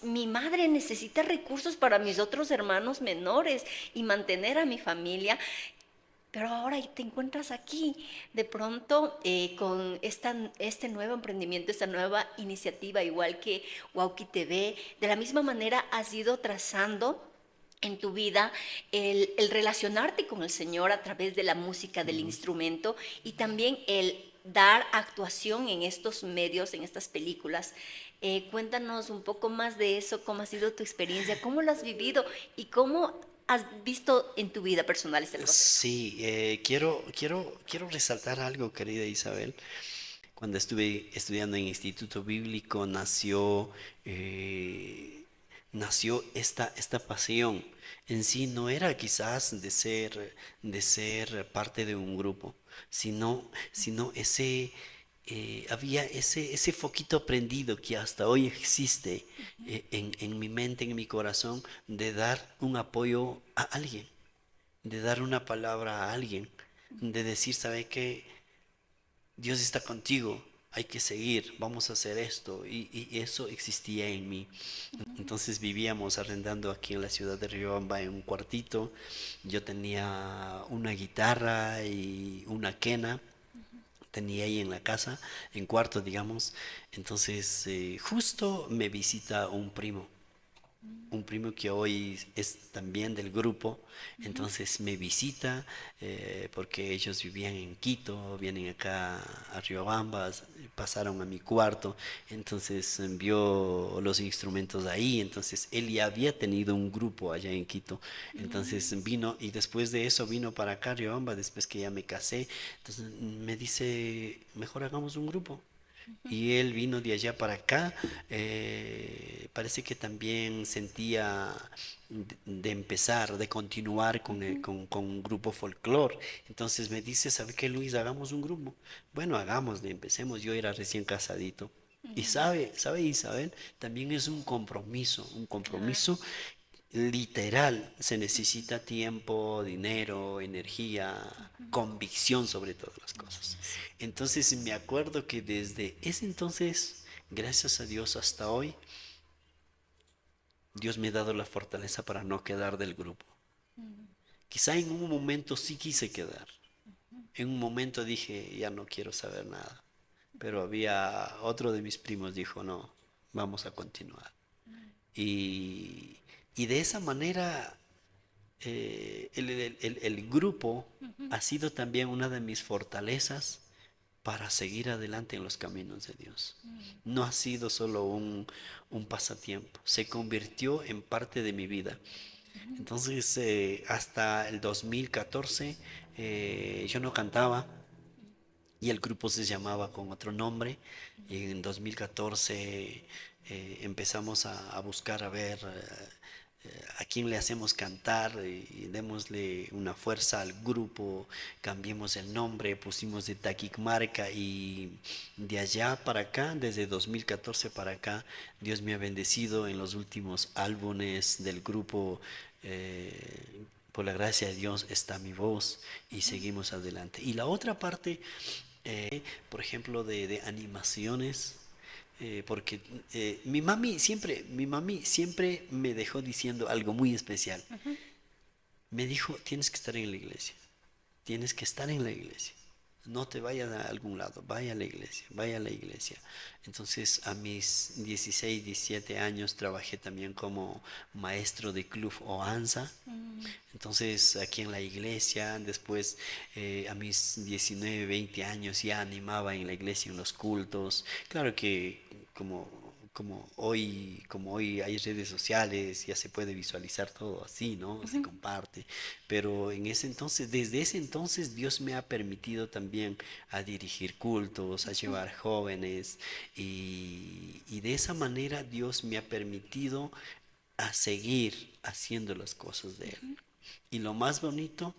mi madre necesita recursos para mis otros hermanos menores y mantener a mi familia. Pero ahora te encuentras aquí, de pronto con este nuevo emprendimiento, esta nueva iniciativa, igual que Wauki TV, de la misma manera has ido trazando en tu vida el relacionarte con el Señor a través de la música, del instrumento y también el dar actuación en estos medios, en estas películas. Cuéntanos un poco más de eso, cómo ha sido tu experiencia, cómo lo has vivido y cómo has visto en tu vida personal este proceso. Sí, quiero resaltar algo, querida Isabel. Cuando estuve estudiando en Instituto Bíblico, nació esta pasión. En sí no era quizás de ser parte de un grupo, sino había ese foquito prendido que hasta hoy existe en mi mente, en mi corazón, de dar un apoyo a alguien, de dar una palabra a alguien, de decir, ¿sabe qué? Dios está contigo, hay que seguir, vamos a hacer esto. Y eso existía en mí. Entonces vivíamos arrendando aquí en la ciudad de Riobamba en un cuartito. Yo tenía una guitarra y una quena. Tenía ahí en la casa, en cuarto, digamos. Entonces, justo me visita un primo que hoy es también del grupo, entonces me visita porque ellos vivían en Quito, vienen acá a Riobamba, pasaron a mi cuarto, entonces vio los instrumentos ahí, entonces él ya había tenido un grupo allá en Quito, entonces vino y después de eso vino para acá a Riobamba, después que ya me casé, entonces me dice, mejor hagamos un grupo. Y él vino de allá para acá. Parece que también sentía de empezar, de continuar con un grupo folclore. Entonces me dice, ¿sabe qué, Luis? Hagamos un grupo. Bueno, hagámosle, empecemos. Yo era recién casadito. Y sabe Isabel, también es un Claro. compromiso literal. Se necesita tiempo, dinero, energía, convicción sobre todas las cosas. Entonces me acuerdo que desde ese entonces, gracias a Dios hasta hoy, Dios me ha dado la fortaleza para no quedar del grupo. Quizá en un momento sí quise quedar. En un momento dije, ya no quiero saber nada. Pero había otro de mis primos dijo, no, vamos a continuar. Y, y de esa manera el grupo ha sido también una de mis fortalezas para seguir adelante en los caminos de Dios. No ha sido solo un pasatiempo, se convirtió en parte de mi vida. Entonces, hasta el 2014 yo no cantaba y el grupo se llamaba con otro nombre. Y en 2014 empezamos a buscar a ver a quién le hacemos cantar y démosle una fuerza al grupo, cambiemos el nombre, pusimos de Taquic Marca y de allá para acá, desde 2014 para acá, Dios me ha bendecido en los últimos álbumes del grupo. Por la gracia de Dios está mi voz y seguimos adelante. Y la otra parte, por ejemplo, de animaciones, porque mi mami siempre me dejó diciendo algo muy especial. Me dijo, tienes que estar en la iglesia, tienes que estar en la iglesia. No te vayas a algún lado, vaya a la iglesia, vaya a la iglesia. Entonces a mis 16, 17 años trabajé también como maestro de club o ANSA. Entonces aquí en la iglesia, después a mis 19 20 años ya animaba en la iglesia en los cultos. Claro que como, como hoy hay redes sociales, ya se puede visualizar todo así, ¿no? Se comparte. Pero desde ese entonces Dios me ha permitido también a dirigir cultos, a llevar jóvenes y de esa manera Dios me ha permitido a seguir haciendo las cosas de Él. Y lo más bonito,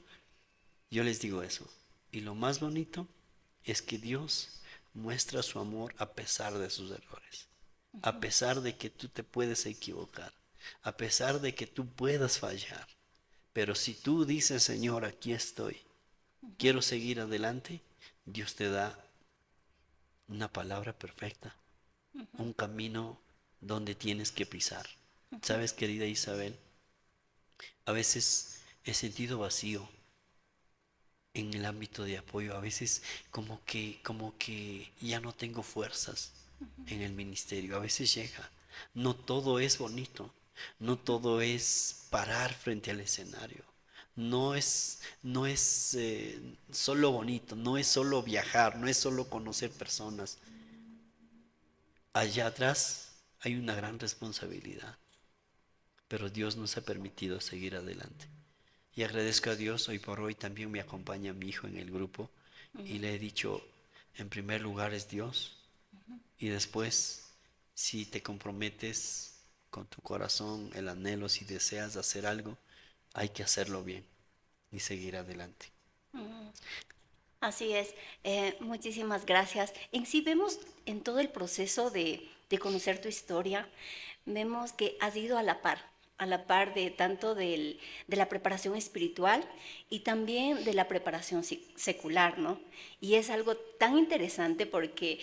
yo les digo eso, y lo más bonito es que Dios muestra su amor a pesar de sus errores, a pesar de que tú te puedes equivocar, a pesar de que tú puedas fallar. Pero si tú dices, Señor, aquí estoy, quiero seguir adelante, Dios te da una palabra perfecta, un camino donde tienes que pisar. ¿Sabes, querida Isabel? A veces he sentido vacío en el ámbito de apoyo. A veces como que ya no tengo fuerzas en el ministerio. A veces llega. No todo es bonito. No todo es parar frente al escenario. No es solo bonito, no es solo viajar, no es solo conocer personas. Allá atrás hay una gran responsabilidad, pero Dios nos ha permitido seguir adelante. Y agradezco a Dios, hoy por hoy también me acompaña mi hijo en el grupo y le he dicho, en primer lugar es Dios y después, si te comprometes con tu corazón, el anhelo, si deseas hacer algo, hay que hacerlo bien y seguir adelante. Así es, muchísimas gracias. En sí vemos en todo el proceso de conocer tu historia, vemos que has ido a la par de tanto de la preparación espiritual y también de la preparación secular, ¿no? Y es algo tan interesante porque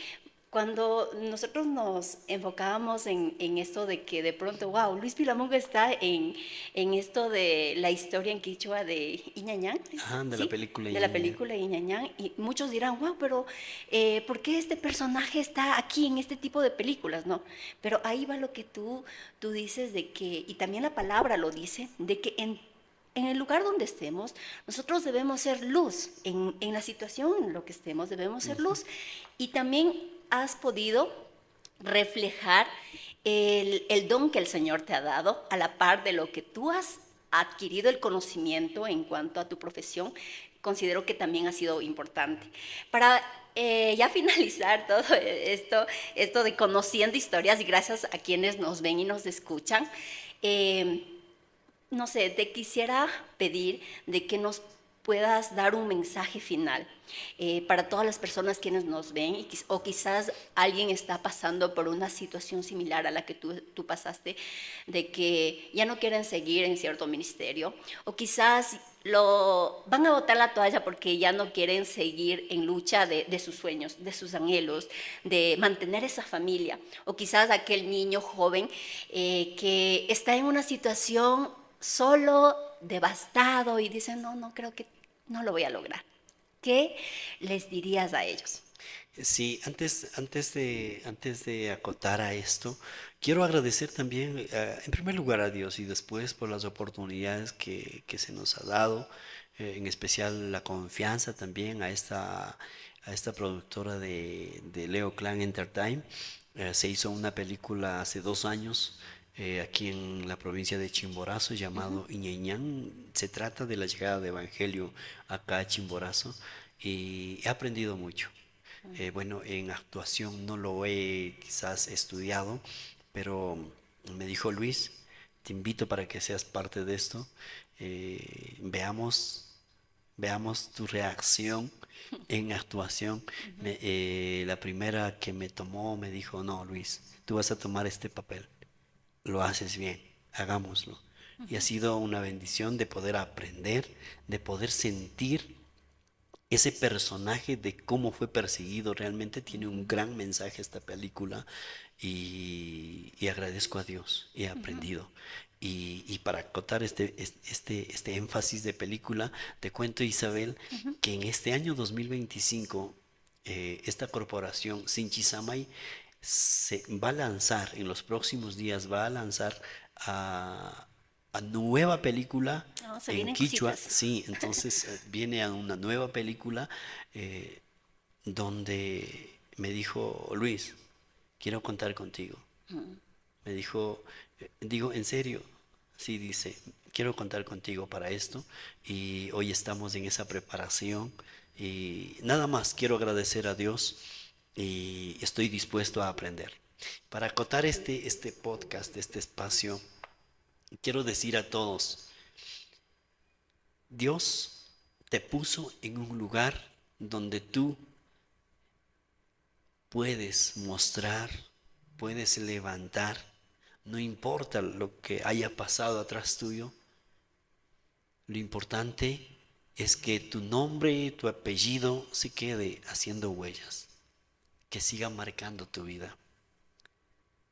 cuando nosotros nos enfocábamos en esto de que de pronto, wow, Luis Pilamonga está en esto de la historia en quichua de Iñañán, Ajá, de la ¿sí? película De la Ñaña. película Iñañán, y muchos dirán, wow, pero ¿por qué este personaje está aquí en este tipo de películas, no? Pero ahí va lo que tú dices de que, y también la palabra lo dice, de que en el lugar donde estemos, nosotros debemos ser luz, en la situación en lo que estemos debemos ser luz. Y también has podido reflejar el don que el Señor te ha dado a la par de lo que tú has adquirido el conocimiento en cuanto a tu profesión, considero que también ha sido importante. Para ya finalizar todo esto de conociendo historias y gracias a quienes nos ven y nos escuchan, eh, no sé, te quisiera pedir de que nos puedas dar un mensaje final para todas las personas quienes nos ven o quizás alguien está pasando por una situación similar a la que tú pasaste, de que ya no quieren seguir en cierto ministerio o quizás van a botar la toalla porque ya no quieren seguir en lucha de sus sueños, de sus anhelos, de mantener esa familia o quizás aquel niño joven que está en una situación solo, devastado y dicen, no, no, creo que no lo voy a lograr. ¿Qué les dirías a ellos? Sí, antes de acotar a esto, quiero agradecer también, en primer lugar a Dios y después por las oportunidades que se nos ha dado, en especial la confianza también a esta productora de Leo Clan Entertainment. Se hizo una película hace 2 años aquí en la provincia de Chimborazo llamado Iñeñán. Se trata de la llegada de Evangelio acá a Chimborazo y he aprendido mucho. Bueno, en actuación no lo he quizás estudiado, pero me dijo Luis, te invito para que seas parte de esto. Veamos tu reacción en actuación. La primera que me tomó me dijo, no, Luis, tú vas a tomar este papel, lo haces bien, hagámoslo. Y ha sido una bendición de poder aprender, de poder sentir ese personaje de cómo fue perseguido. Realmente tiene un gran mensaje esta película y agradezco a Dios, he aprendido. Y para acotar este énfasis de película, te cuento, Isabel, que en este año 2025 esta corporación Sinchisamay se va a lanzar, en los próximos días va a lanzar a nueva película No, se en vienen Quichua. cositas. Sí, entonces viene a una nueva película eh, donde me dijo, Luis, quiero contar contigo. Me dijo, digo, ¿en serio? Sí, dice, quiero contar contigo para esto y hoy estamos en esa preparación y nada más quiero agradecer a Dios y estoy dispuesto a aprender. Para acotar este podcast, este espacio, quiero decir a todos, Dios te puso en un lugar donde tú puedes mostrar, puedes levantar, no importa lo que haya pasado atrás tuyo, lo importante es que tu nombre, tu apellido se quede haciendo huellas, que siga marcando tu vida.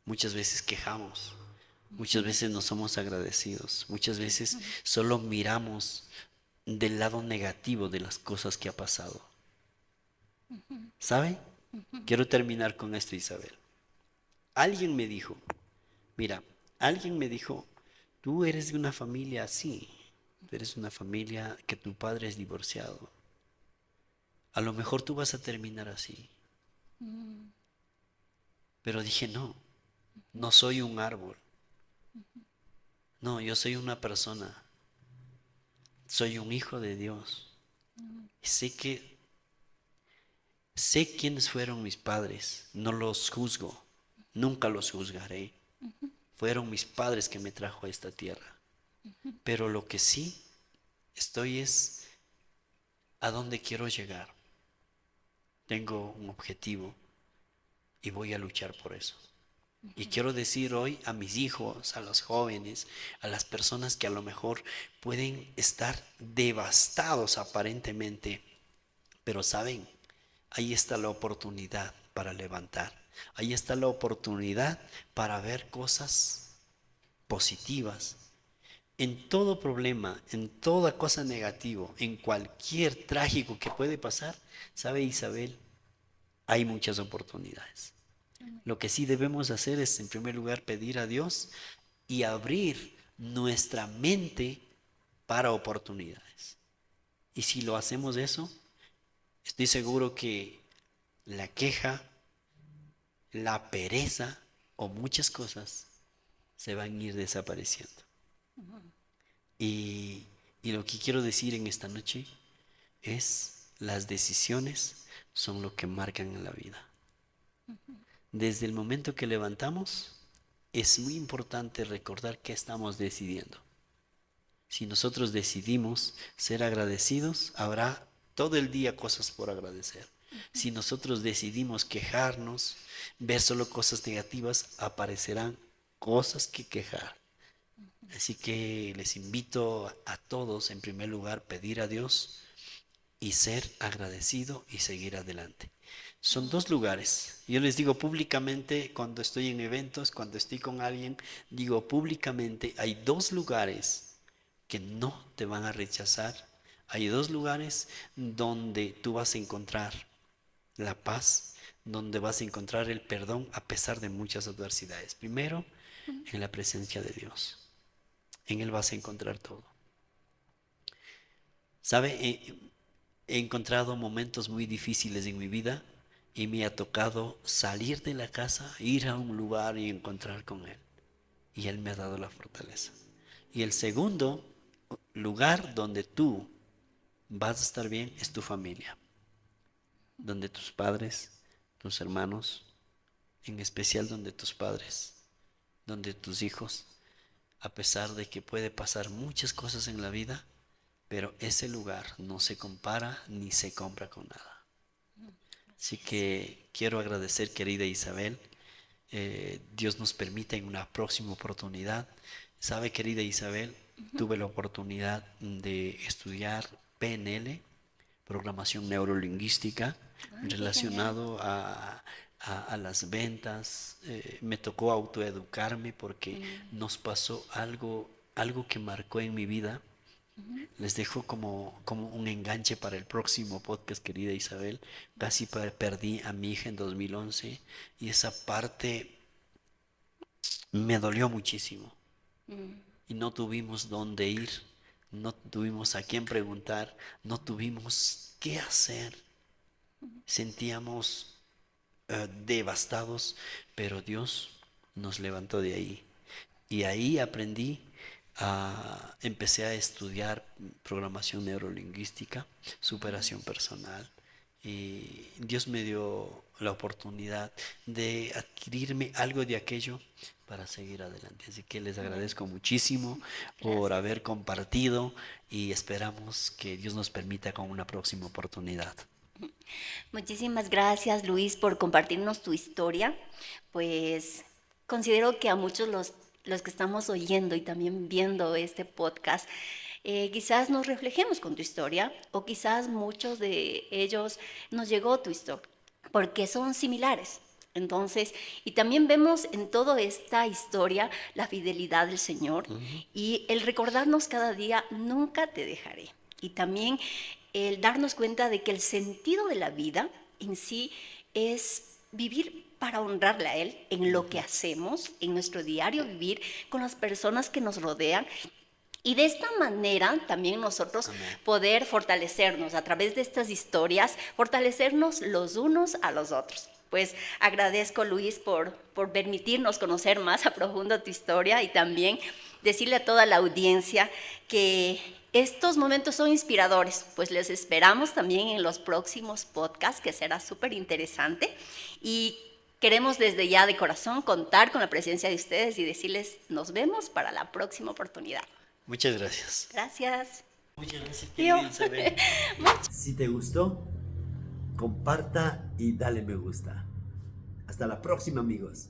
Muchas veces quejamos, muchas veces no somos agradecidos, muchas veces solo miramos del lado negativo de las cosas que ha pasado. ¿Sabe? Quiero terminar con esto, Isabel. Alguien me dijo, mira, alguien me dijo, tú eres de una familia así. Tú eres una familia que tu padre es divorciado. A lo mejor tú vas a terminar así. Pero dije, no, no soy un árbol. No, yo soy una persona. Soy un hijo de Dios. Y sé quiénes fueron mis padres. No los juzgo. Nunca los juzgaré. Fueron mis padres que me trajo a esta tierra. Pero lo que sí estoy es a dónde quiero llegar. Tengo un objetivo y voy a luchar por eso. Y quiero decir hoy a mis hijos, a los jóvenes, a las personas que a lo mejor pueden estar devastados aparentemente, pero saben, ahí está la oportunidad para levantar. Ahí está la oportunidad para ver cosas positivas. En todo problema, en toda cosa negativa, en cualquier trágico que puede pasar, ¿sabe Isabel? Hay muchas oportunidades. Lo que sí debemos hacer es, en primer lugar, pedir a Dios y abrir nuestra mente para oportunidades. Y si lo hacemos eso, estoy seguro que la queja, la pereza o muchas cosas se van a ir desapareciendo. Y lo que quiero decir en esta noche es, las decisiones son lo que marcan en la vida. Desde el momento que levantamos, es muy importante recordar qué estamos decidiendo. Si nosotros decidimos ser agradecidos, habrá todo el día cosas por agradecer. Si nosotros decidimos quejarnos, ver solo cosas negativas, aparecerán cosas que quejar. Así que les invito a todos, en primer lugar, pedir a Dios y ser agradecido y seguir adelante. Son dos lugares. Yo les digo públicamente cuando estoy en eventos, cuando estoy con alguien, digo públicamente, hay dos lugares que no te van a rechazar. Hay dos lugares donde tú vas a encontrar la paz, donde vas a encontrar el perdón a pesar de muchas adversidades. Primero, en la presencia de Dios. En Él vas a encontrar todo. ¿Sabe? He encontrado momentos muy difíciles en mi vida y me ha tocado salir de la casa, ir a un lugar y encontrar con Él. Y Él me ha dado la fortaleza. Y el segundo lugar donde tú vas a estar bien es tu familia. Donde tus padres, tus hermanos, en especial donde tus padres, donde tus hijos, a pesar de que puede pasar muchas cosas en la vida, pero ese lugar no se compara ni se compra con nada. Así que quiero agradecer, querida Isabel. Dios nos permita en una próxima oportunidad. Sabe, querida Isabel, tuve la oportunidad de estudiar PNL, programación neurolingüística, relacionado a las ventas. Me tocó autoeducarme porque nos pasó algo que marcó en mi vida. Les dejo como un enganche para el próximo podcast, querida Isabel. Casi perdí a mi hija en 2011 y esa parte me dolió muchísimo. Y no tuvimos dónde ir, no tuvimos a quién preguntar, no tuvimos qué hacer. Sentíamos devastados, pero Dios nos levantó de ahí. Y ahí empecé a estudiar programación neurolingüística, superación personal. Y Dios me dio la oportunidad de adquirirme algo de aquello para seguir adelante. Así que les agradezco muchísimo por haber compartido y esperamos que Dios nos permita con una próxima oportunidad. Muchísimas gracias, Luis, por compartirnos tu historia. Pues considero que a muchos los que estamos oyendo y también viendo este podcast, quizás nos reflejemos con tu historia o quizás muchos de ellos nos llegó tu historia, porque son similares. Entonces, y también vemos en toda esta historia la fidelidad del Señor y el recordarnos cada día, nunca te dejaré. Y también el darnos cuenta de que el sentido de la vida en sí es vivir para honrarle a Él en lo que hacemos, en nuestro diario vivir, con las personas que nos rodean Y de esta manera también nosotros Amén. poder fortalecernos a través de estas historias, fortalecernos los unos a los otros. Pues agradezco, Luis, por permitirnos conocer más a profundo tu historia y también decirle a toda la audiencia que estos momentos son inspiradores, pues les esperamos también en los próximos podcasts, que será súper interesante. Y queremos desde ya de corazón contar con la presencia de ustedes y decirles nos vemos para la próxima oportunidad. Muchas gracias. Gracias. Muchas gracias, Tío. querida Isabel. Si te gustó, comparta y dale me gusta. Hasta la próxima, amigos.